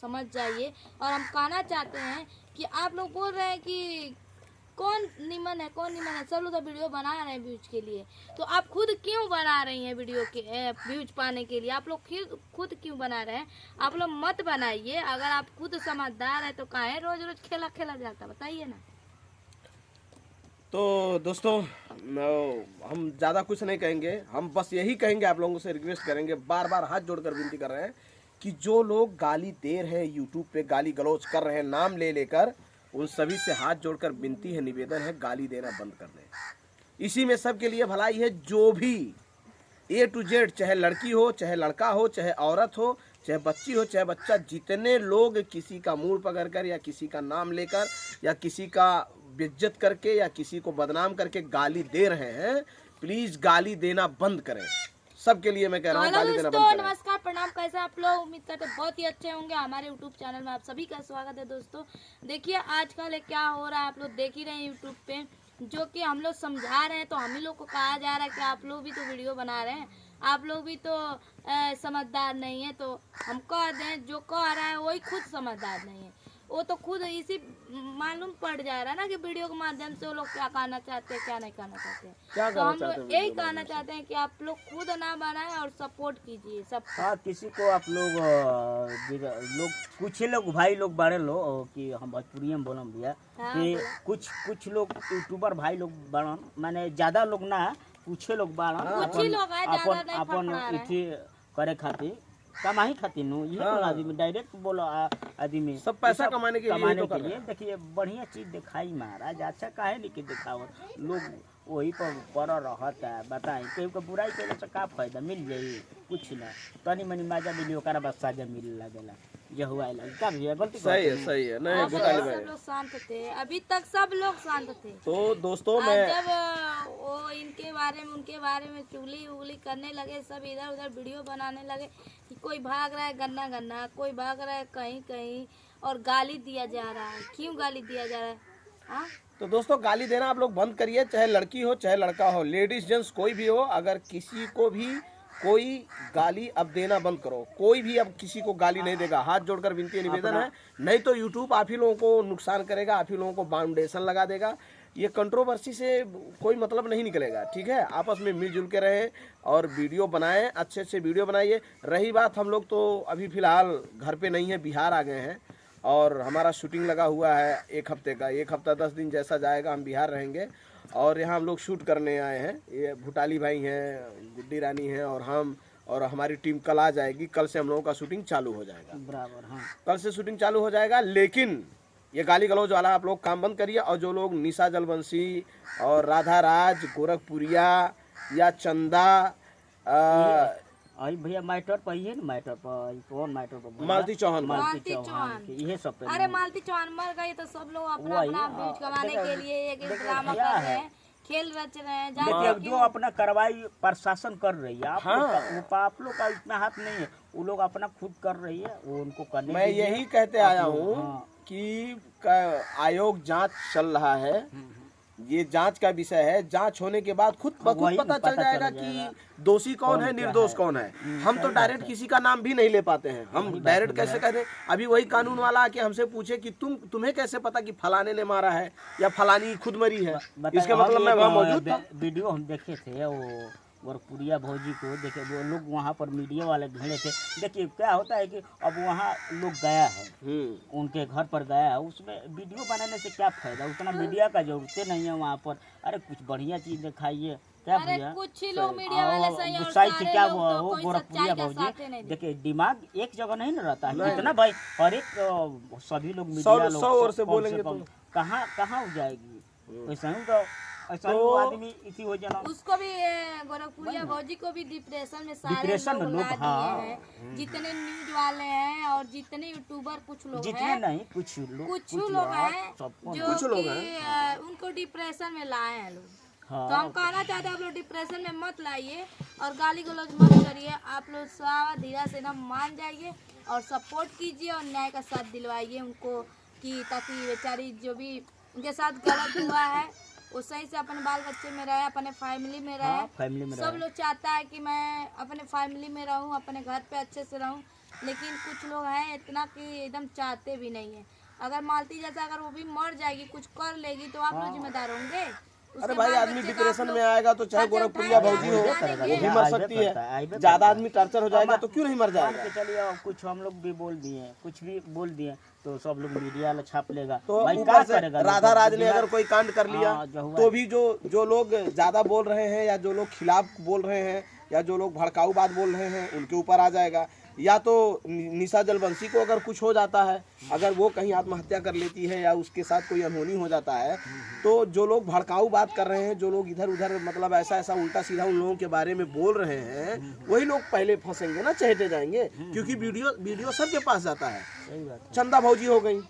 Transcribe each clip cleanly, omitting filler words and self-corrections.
समझ जाइए। और हम कहना चाहते हैं कि आप लोग बोल रहे हैं कि कौन निमन है कौन निमन है, सब लोग तो वीडियो बना रहे हैं व्यूज के लिए, तो आप खुद क्यों बना रही हैं वीडियो के व्यूज पाने के लिए? आप लोग खुद क्यों बना रहे हैं? आप लोग मत बनाइए। अगर आप खुद समझदार है तो काहे रोज रोज खेला खेला जाता, बताइए ना। तो दोस्तों हम ज़्यादा कुछ नहीं कहेंगे, हम बस यही कहेंगे, आप लोगों से रिक्वेस्ट करेंगे, बार बार हाथ जोड़कर विनती कर रहे हैं कि जो लोग गाली दे रहे हैं, यूट्यूब पे गाली गलौज कर रहे हैं नाम ले लेकर, उन सभी से हाथ जोड़कर विनती है, निवेदन है, गाली देना बंद कर दें। इसी में सबके लिए भलाई है। जो भी A to Z, चाहे लड़की हो, चाहे लड़का हो, चाहे औरत हो, चाहे बच्ची हो, चाहे बच्चा, जितने लोग किसी का मूड पकड़कर या किसी का नाम लेकर या किसी का बेइज्जत करके या किसी को बदनाम करके गाली दे रहे हैं, प्लीज गाली देना बंद करें। सबके लिए मैं कह रहा हूँ, गाली देना बंद करें। नमस्कार, प्रणाम, कैसे आप लोग? उम्मीद करते हैं बहुत ही अच्छे होंगे। हमारे यूट्यूब चैनल में आप सभी का स्वागत है दोस्तों। देखिए आजकल क्या हो रहा है, आप लोग देख ही रहे हैं यूट्यूब पे, जो कि हम लोग समझा रहे हैं तो हम ही लोग को कहा जा रहा है कि आप लोग भी तो वीडियो बना रहे हैं, आप लोग भी तो समझदार नहीं है। तो हम कह दें, जो कह रहा है वही खुद समझदार नहीं है, वो तो खुद इसी मालूम पड़ जा रहा है ना कि वीडियो के माध्यम से वो लोग क्या कहना चाहते हैं क्या नहीं कहना चाहते हैं। तो हम लोग यही कहना चाहते हैं कि आप लोग खुद ना बनाएं और सपोर्ट कीजिए सब। हाँ, किसी को आप लोग कुछ लोग भाई लोग बड़े लोग कि हम भोजपुरी में बोलम भैया कि कुछ लोग यूट्यूबर भाई लोग बड़न, माने ज्यादा लोग ना, कुछ लोग बड़न अपन इथी करे खातिर, कमाई खातिर नु ये तो आदमी डायरेक्ट बोलो, आदमी सब पैसा कमाने के लिए। देखिए बढ़िया चीज दिखाई महाराज, अच्छा काहे नहीं कि दिखावत, लोग वही पर रहता है। बताएं केहू के बुराई करे से का फायदा मिल जाई? कुछ ना, तनी मनी मजा मिली ओकरा बस साजा मिल लगेला, ये हुआ का भी गलती। सही है नहीं घोटाले में सब लोग शांत थे, अभी तक सब लोग शांत थे। तो दोस्तों मैं जब वो इनके बारे में उनके बारे में चुगली उगली करने लगे, सब इधर उधर वीडियो बनाने लगे कि कोई भाग रहा है गन्ना गन्ना, कोई भाग रहा है कहीं कहीं, और गाली दिया जा रहा है। क्यों गाली दिया जा रहा है? हाँ, तो दोस्तों गाली देना आप लोग बंद करिए, चाहे लड़की हो चाहे लड़का हो, लेडीज जेंट्स कोई भी हो। अगर किसी को भी कोई गाली अब देना बंद करो, कोई भी अब किसी को गाली नहीं देगा। हाथ जोड़कर विनती निवेदन है, नहीं तो यूट्यूब आप ही लोगों को नुकसान करेगा, आप ही लोगों को बाउंडेशन लगा देगा। ये कंट्रोवर्सी से कोई मतलब नहीं निकलेगा, ठीक है। आपस में मिलजुल के रहें और वीडियो बनाएं, अच्छे अच्छे वीडियो बनाइए। रही बात, हम लोग तो अभी फ़िलहाल घर पे नहीं है, बिहार आ गए हैं और हमारा शूटिंग लगा हुआ है 1 हफ्ते का। 1 हफ्ता 10 दिन जैसा जाएगा हम बिहार रहेंगे और यहाँ हम लोग शूट करने आए हैं। ये भूटाली भाई हैं, गुड्डी रानी हैं और हम और हमारी टीम कल आ जाएगी। कल से हम लोगों का शूटिंग चालू हो जाएगा। बराबर, हाँ, कल से शूटिंग चालू हो जाएगा। लेकिन ये गाली गलौज वाला आप लोग काम बंद करिए। और जो लोग निशा जलवंशी और राधा राज, गोरखपुरिया या चंदा आई भैया मैटर पर ही है ना, मैटर पर कौन मैटर पर मालती चौहान ये सब पे। अरे मालती चौहान मर गई तो सब लोग अपना अपना व्यूज कमाने के लिए एक ड्रामा कर रहे हैं, खेल रच रहे हैं। देखिए जो अपना कार्रवाई प्रशासन कर रही है, आप लोग का इतना हाथ नहीं है, वो लोग अपना खुद कर रही है, वो उनको करने। मैं यही कहते आया हूँ कि आयोग जांच चल रहा है, ये जांच का विषय है। जांच होने के बाद खुद पता चल जाएगा कि दोषी कौन है, निर्दोष कौन है। हम तो डायरेक्ट किसी का नाम भी नहीं ले पाते हैं। हम डायरेक्ट कैसे कहते? अभी वही कानून वाला आके हमसे पूछे कि तुम्हें कैसे पता कि फलाने ने मारा है या फलानी खुद मरी है? इसके मतलब मैं वहाँ मौजूद था। वीडियो हम देखे थे, वो गोरखपुरिया भौजी को देखे, वो लोग वहाँ पर मीडिया वाले ढेरे थे। देखिए क्या होता है कि अब वहाँ लोग गया है, उनके घर पर गया है, उसमें वीडियो बनाने से क्या फायदा? उतना मीडिया का जरूरत नहीं है वहाँ पर। अरे कुछ बढ़िया चीज दिखाइए क्या भैया। कुछ ही लोग मीडिया वाले सही और गुस्साई थी क्या वो गोरखपुरिया भौजी। देखिए दिमाग एक जगह नहीं ना रहता है, कितना भाई हर एक सभी लोग मीडिया लोग 100 ओर से बोलेंगे तो कहाँ हो जाएगी? वैसा ही तो ऐसा आदमी इसी हो जाना। उसको भी गोरखपुरिया भौजी को भी डिप्रेशन में सारे लोग ला दिए हैं, जितने न्यूज वाले हैं और जितने यूट्यूबर, कुछ लोग हैं, नहीं कुछ लोग हैं जो कि उनको डिप्रेशन में लाए हैं लोग। तो हम कहना चाहते हैं आप लोग डिप्रेशन में मत लाइए और गाली गलौज मत करिए। आप लोग धीरे से ना मान जाइए और सपोर्ट कीजिए और न्याय का साथ दिलवाइए उनको, कि ताकि बेचारी जो भी उनके साथ गलत हुआ है वो सही से अपने बाल बच्चे में रहे, अपने फैमिली में रहे। सब लोग चाहता है कि मैं अपने फैमिली में रहूं, अपने घर पे अच्छे से रहूं, लेकिन कुछ लोग हैं इतना कि एकदम चाहते भी नहीं है। अगर मालती जैसा अगर वो भी मर जाएगी, कुछ कर लेगी, तो आप लोग जिम्मेदार होंगे। अरे भाई, आदमी डिप्रेशन में आएगा तो चाहे गोरखपुरिया भौजी हो, वो भी मर सकती है। ज्यादा आदमी टॉर्चर हो जाएगा तो क्यों नहीं मर जाएगा। चलिए कुछ हम लोग भी बोल दिए, कुछ भी बोल दिए तो सब लोग मीडिया में छाप लेगा। तो भाई ऊपर क्या से करेगा? राधा राज ने अगर कोई कांड कर लिया जो तो भी जो लोग ज्यादा बोल रहे हैं या जो लोग खिलाफ बोल रहे हैं या जो लोग भड़काऊ बात बोल रहे हैं उनके ऊपर आ जाएगा। या तो निशा जलवंशी को अगर कुछ हो जाता है, अगर वो कहीं आत्महत्या कर लेती है या उसके साथ कोई अनहोनी हो जाता है, तो जो लोग भड़काऊ बात कर रहे हैं, जो लोग इधर उधर मतलब ऐसा उल्टा सीधा उन लोगों के बारे में बोल रहे हैं, वही लोग पहले फंसेंगे ना, चहेटे जाएंगे। क्योंकि वीडियो सबके पास जाता है। चंदा भौजी हो गई,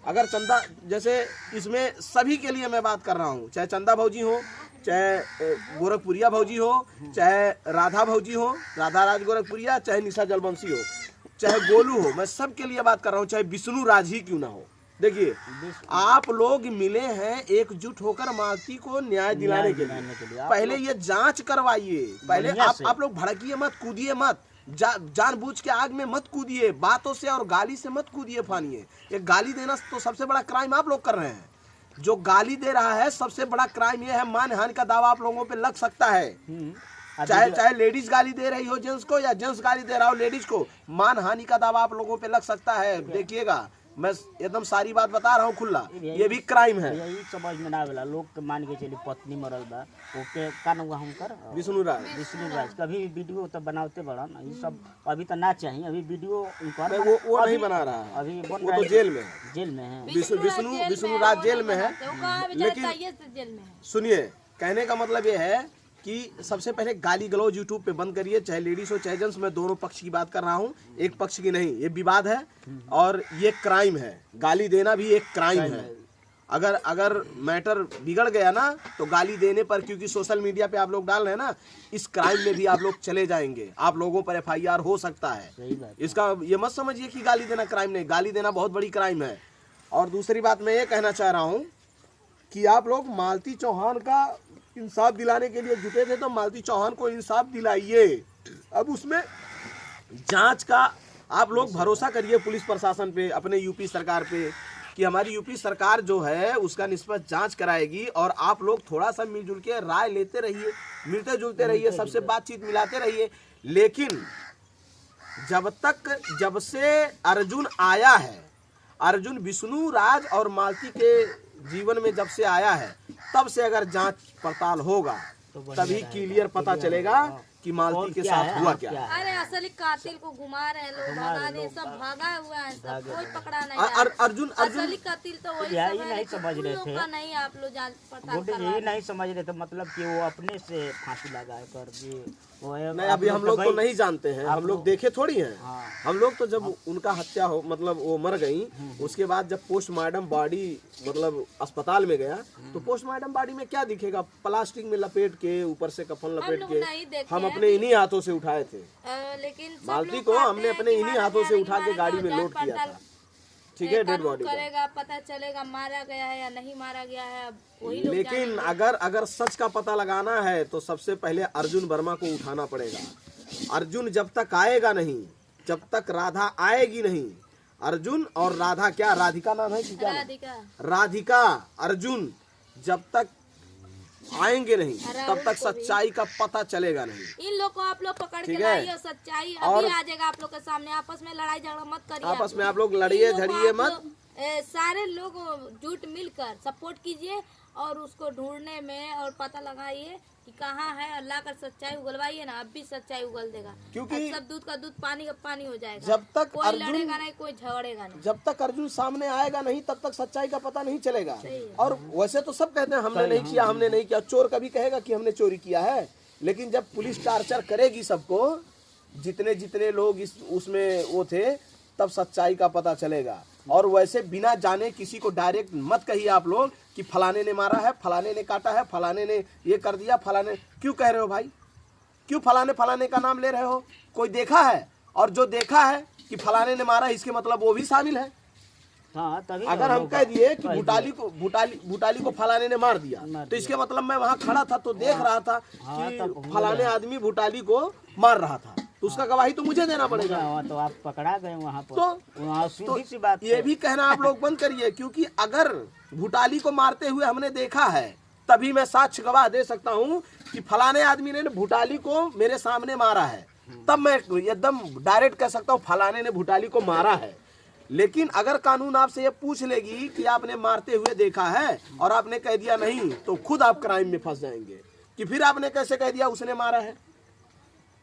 अगर चंदा जैसे इसमें सभी के लिए मैं बात कर रहा हूँ, चाहे चंदा भौजी हो, चाहे गोरखपुरिया भौजी हो, चाहे राधा भौजी हो, राधा राज गोरखपुरिया, चाहे निशा जलवंशी हो, चाहे गोलू हो, मैं सबके लिए बात कर रहा हूँ, चाहे विष्णु राज ही क्यों ना हो। देखिए, आप लोग मिले हैं एकजुट होकर मालती को न्याय दिलाने के लिए। पहले ये जांच करवाइए, पहले आप लोग भड़किए मत, कूदिए मत, जानबूझ के आग में मत कूदिए, बातों से और गाली से मत कूदिए फानिए। ये गाली देना तो सबसे बड़ा क्राइम आप लोग कर रहे हैं। जो गाली दे रहा है सबसे बड़ा क्राइम ये है, मानहानि का दावा आप लोगों पे लग सकता है। चाहे लेडीज गाली दे रही हो जेंट्स को या जेंट्स गाली दे रहा हो लेडीज को, मानहानि का दावा आप लोगों पे लग सकता है। देखिएगा, मैं एकदम सारी बात बता रहा हूँ खुला, ये भी क्राइम है। यही समझ में ना आवेला लोग के, मान के चलिए पत्नी मरल बा, ओके का हुआ हमकर विष्णु राज कभी वीडियो तो बनाते बड़ा ना, ये सब अभी तो ना चाहिए। अभी वीडियो वो नहीं बना रहा है, अभी वो तो जेल में है। विष्णु राज जेल में है। लेकिन सुनिए, कहने का मतलब ये है कि सबसे पहले गाली गलौज यूट्यूब पे बंद करिए, चाहे लेडीज हो चाहे जेंट्स। मैं दोनों पक्ष की बात कर रहा हूँ, एक पक्ष की नहीं। ये विवाद है और ये क्राइम है, गाली देना भी एक क्राइम है। अगर मैटर बिगड़ गया ना तो गाली देने पर, क्योंकि सोशल मीडिया पे आप लोग डाल रहे हैं ना, इस क्राइम में भी आप लोग चले जाएंगे, आप लोगों पर FIR हो सकता है। इसका ये मत समझिए कि गाली देना क्राइम नहीं, गाली देना बहुत बड़ी क्राइम है। और दूसरी बात मैं ये कहना चाह रहा हूँ कि आप लोग मालती चौहान का इंसाफ दिलाने के लिए जुटे थे, तो मालती चौहान को इंसाफ दिलाइए। अब उसमें जांच का आप लोग भरोसा करिए पुलिस प्रशासन पे, अपने यूपी सरकार पे, कि हमारी यूपी सरकार जो है उसका निष्पक्ष जांच कराएगी। और आप लोग थोड़ा सा मिलजुल के राय लेते रहिए, मिलते जुलते रहिए, सबसे बातचीत मिलाते रहिए। लेकिन जब से अर्जुन आया है, अर्जुन विष्णु राज और मालती के जीवन में जब से आया है, तब से अगर जांच पड़ताल होगा तभी क्लियर पता चलेगा कि मालती के साथ हुआ क्या। अरे असली कातिल को घुमा रहे हैं लोग, भगा दे, सब भागा हुआ है, सब कोई पकड़ा नहीं। अर्जुन असली कातिल तो वही नहीं समझ रहे थे, नहीं आप लोग जांच पड़ताल यही नहीं समझ रहे थे, मतलब कि वो अपने से फांसी लगा कर दिए। नहीं, अभी हम लोग तो नहीं जानते हैं, हम लोग देखे थोड़ी हैं। हम लोग तो जब उनका हत्या हो, मतलब वो मर गई, उसके बाद जब पोस्टमार्टम बॉडी मतलब अस्पताल में गया, तो पोस्टमार्टम बॉडी में क्या दिखेगा, प्लास्टिक में लपेट के, ऊपर से कफन लपेट के हम अपने इन्हीं हाथों से उठाए थे। लेकिन मालती को हमने अपने इन्हीं हाथों से उठा के गाड़ी में लोड किया था। ठीक है, डेड बॉडी करेगा, पता चलेगा मारा गया है या नहीं मारा गया है, अब वही लोग लेकिन अगर सच का पता लगाना है तो सबसे पहले अर्जुन वर्मा को उठाना पड़ेगा। अर्जुन जब तक आएगा नहीं, जब तक राधा आएगी नहीं, अर्जुन और राधा, क्या राधिका नाम है कि क्या? राधिका अर्जुन जब तक आएंगे नहीं तब तक सच्चाई का पता चलेगा नहीं। इन लोग को आप लोग पकड़ के लाइए, सच्चाई अभी आ जाएगा आप लोग के सामने। आपस में लड़ाई झगड़ा मत करिए, आपस में आप लोग लड़िए झड़िए मत। सारे लोग जुट मिलकर सपोर्ट कीजिए और उसको ढूंढने में और पता लगाइए कि कहाँ है, अल्लाह का सच्चाई उगलवाइए ना, अब भी सच्चाई उगल देगा। क्योंकि सब दूध का दूध, पानी का पानी हो जाएगा। जब तक कोई लड़ेगा नहीं, कोई झगड़ेगा नहीं, जब तक अर्जुन सामने आएगा नहीं तब तक सच्चाई का पता नहीं चलेगा। और वैसे तो सब कहते हैं हमने नहीं किया, हमने नहीं किया। चोर कभी कहेगा कि हमने चोरी किया है, लेकिन जब पुलिस टार्चर करेगी सबको, जितने लोग उसमें वो थे, तब सच्चाई का पता चलेगा। और वैसे बिना जाने किसी को डायरेक्ट मत कहिए आप लोग कि फलाने ने मारा है, फलाने ने काटा है, फलाने ने ये कर दिया, फलाने। क्यों कह रहे हो भाई? क्यों फलाने का नाम ले रहे हो? कोई देखा है? और जो देखा है कि फलाने ने मारा, इसके मतलब वो भी शामिल है। हाँ, अगर हम कह दिए कि भूटाली को फलाने ने मार दिया, तो इसके मतलब मैं वहाँ खड़ा था तो देख रहा था कि फलाने आदमी भूटाली को मार रहा था, तो उसका गवाही तो मुझे देना पड़ेगा। वहाँ तो आप पकड़ा गए वहाँ पर, तो वहाँ सीधी सी बात ये है। भी कहना आप लोग बंद करिए, क्योंकि अगर भूटाली को मारते हुए हमने देखा है तभी मैं साक्ष्य गवाह दे सकता हूँ कि फलाने आदमी ने भूटाली को मेरे सामने मारा है, तब मैं एकदम डायरेक्ट कह सकता हूँ फलाने ने भूटाली को मारा है। लेकिन अगर कानून आपसे ये पूछ लेगी कि आपने मारते हुए देखा है और आपने कह दिया नहीं, तो खुद आप क्राइम में फंस जाएंगे कि फिर आपने कैसे कह दिया उसने मारा है।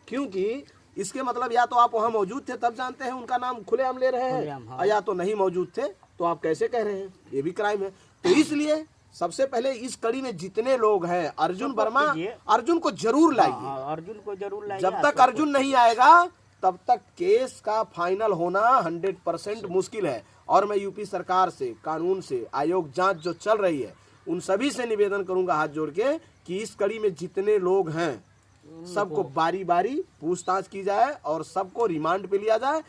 क्योंकि इसके मतलब या तो आप वहां मौजूद थे तब जानते हैं उनका नाम खुलेआम ले रहे हैं, हाँ। और या तो नहीं मौजूद थे तो आप कैसे कह रहे हैं, ये भी क्राइम है। तो इसलिए सबसे पहले इस कड़ी में जितने लोग हैं, अर्जुन वर्मा, अर्जुन को जरूर लाइए। हाँ, अर्जुन को जरूर लाइए। जब तक अर्जुन नहीं आएगा तब तक केस का फाइनल होना 100% मुश्किल है। और मैं यूपी सरकार से, कानून से, आयोग जांच जो चल रही है, उन सभी से निवेदन करूंगा हाथ जोड़ के कि इस कड़ी में जितने लोग हैं सबको बारी बारी पूछताछ की जाए और सबको रिमांड पे लिया जाए।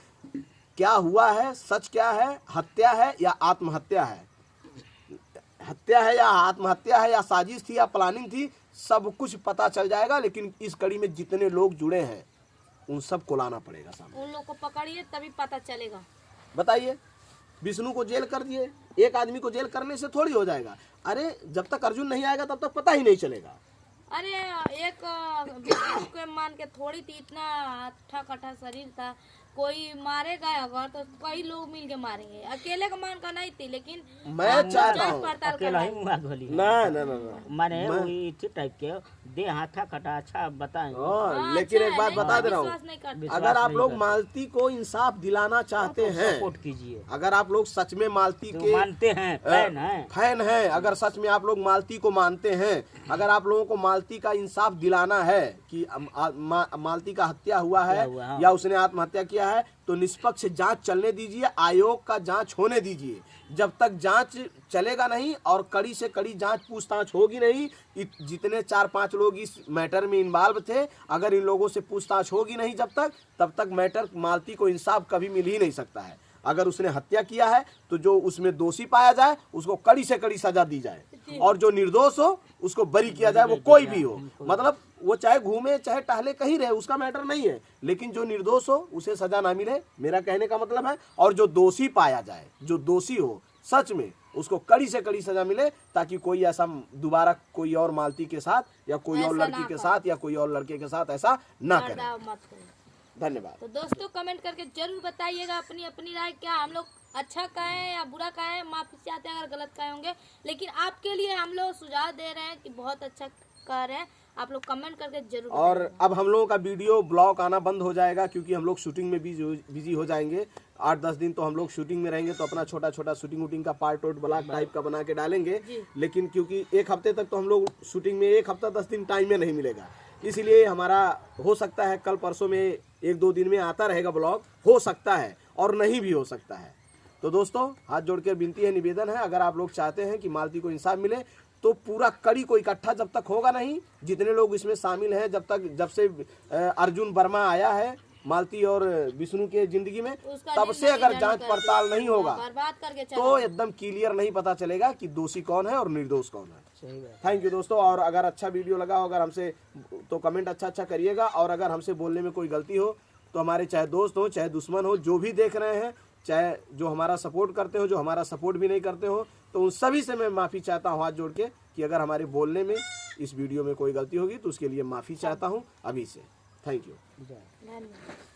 क्या हुआ है, सच क्या है, हत्या है या आत्महत्या है, हत्या है या आत्महत्या है या साजिश थी या प्लानिंग थी, सब कुछ पता चल जाएगा। लेकिन इस कड़ी में जितने लोग जुड़े हैं उन सबको लाना पड़ेगा सामने। उन लोग को पकड़िए तभी पता चलेगा। बताइए, विष्णु को जेल कर दिए, एक आदमी को जेल करने से थोड़ी हो जाएगा। अरे जब तक अर्जुन नहीं आएगा तब तक पता ही नहीं चलेगा। अरे एक विष्णु के मान के थोड़ी थी, इतना अच्छा कट्ठा शरीर था, कोई मारेगा अगर तो कई लोग मिल के मारेंगे, अकेले का मान का नहीं थी। लेकिन मैं चाहता हूँ अकेला ही मुँह गोली ना ना ना ना माने वही इसी टाइप के दे हाथा कटा अच्छा बताएं। लेकिन एक बात बता दे रहा विश्वास नहीं करते। हूँ, अगर आप लोग मालती को इंसाफ दिलाना चाहते हैं, सपोर्ट कीजिए। अगर आप लोग सच में मालती जो के मानते हैं, फैन हैं, अगर सच में आप लोग मालती को मानते हैं, अगर आप लोगों को मालती का इंसाफ दिलाना है कि मालती का हत्या हुआ है हाँ। या उसने आत्महत्या किया है, तो निष्पक्ष जांच चलने दीजिए, आयोग का जांच होने दीजिए। जब तक जांच चलेगा नहीं और कड़ी से कड़ी जांच पूछताछ होगी नहीं, जितने 4-5 लोग इस मैटर में इन्वॉल्व थे, अगर इन लोगों से पूछताछ होगी नहीं तब तक मैटर मालती को इंसाफ कभी मिल ही नहीं सकता है। अगर उसने हत्या किया है तो जो उसमें दोषी पाया जाए उसको कड़ी से कड़ी सजा दी जाए, और जो निर्दोष हो उसको बरी किया जाए, वो कोई भी हो। मतलब वो चाहे घूमे चाहे टहले कहीं रहे, उसका मैटर नहीं है, लेकिन जो निर्दोष हो उसे सजा ना मिले, मेरा कहने का मतलब है। और जो दोषी पाया जाए, जो दोषी हो सच में, उसको कड़ी से कड़ी सजा मिले, ताकि कोई ऐसा दोबारा कोई और मालती के साथ या कोई और लड़की के साथ या कोई और लड़के के साथ ऐसा ना करे। धन्यवाद। तो दोस्तों कमेंट करके जरूर बताइएगा अपनी अपनी राय, क्या हम लोग अच्छा कहें या बुरा कहें, माफी चाहते हैं अगर गलत कहे होंगे। लेकिन आपके लिए हम लोग सुझाव दे रहे हैं कि बहुत अच्छा कह रहे हैं, आप लोग कमेंट करके जरूर। और अब हम लोगों का वीडियो ब्लॉग आना बंद हो जाएगा, क्योंकि हम लोग शूटिंग में बिजी हो जाएंगे। 8-10 दिन तो हम लोग शूटिंग में रहेंगे, तो अपना छोटा छोटा शूटिंग का पार्ट ब्लॉग टाइप का बना के डालेंगे। लेकिन क्योंकि एक हफ्ते तक तो हम लोग शूटिंग में, 1 हफ्ता 10 दिन टाइम में नहीं मिलेगा, इसलिए हमारा हो सकता है कल परसों में 1-2 दिन में आता रहेगा ब्लॉग, हो सकता है और नहीं भी हो सकता है। तो दोस्तों हाथ जोड़ के विनती है, निवेदन है, अगर आप लोग चाहते हैं कि मालती को इंसाफ मिले तो पूरा कड़ी को इकट्ठा जब तक होगा नहीं, जितने लोग इसमें शामिल हैं, जब से अर्जुन वर्मा आया है मालती और विष्णु के जिंदगी में, तब से अगर जांच पड़ताल नहीं होगा तो एकदम क्लियर नहीं पता चलेगा कि दोषी कौन है और निर्दोष कौन है। थैंक यू दोस्तों। और अगर अच्छा वीडियो लगा हो, अगर हमसे तो कमेंट अच्छा करिएगा, और अगर हमसे बोलने में कोई गलती हो तो हमारे चाहे दोस्त हो चाहे दुश्मन हो, जो भी देख रहे हैं, चाहे जो हमारा सपोर्ट करते हो, जो हमारा सपोर्ट भी नहीं करते हो, तो उन सभी से मैं माफ़ी चाहता हूँ हाथ जोड़ के कि अगर हमारे बोलने में इस वीडियो में कोई गलती होगी तो उसके लिए माफ़ी चाहता हूँ अभी से। Thank you. धन्यवाद।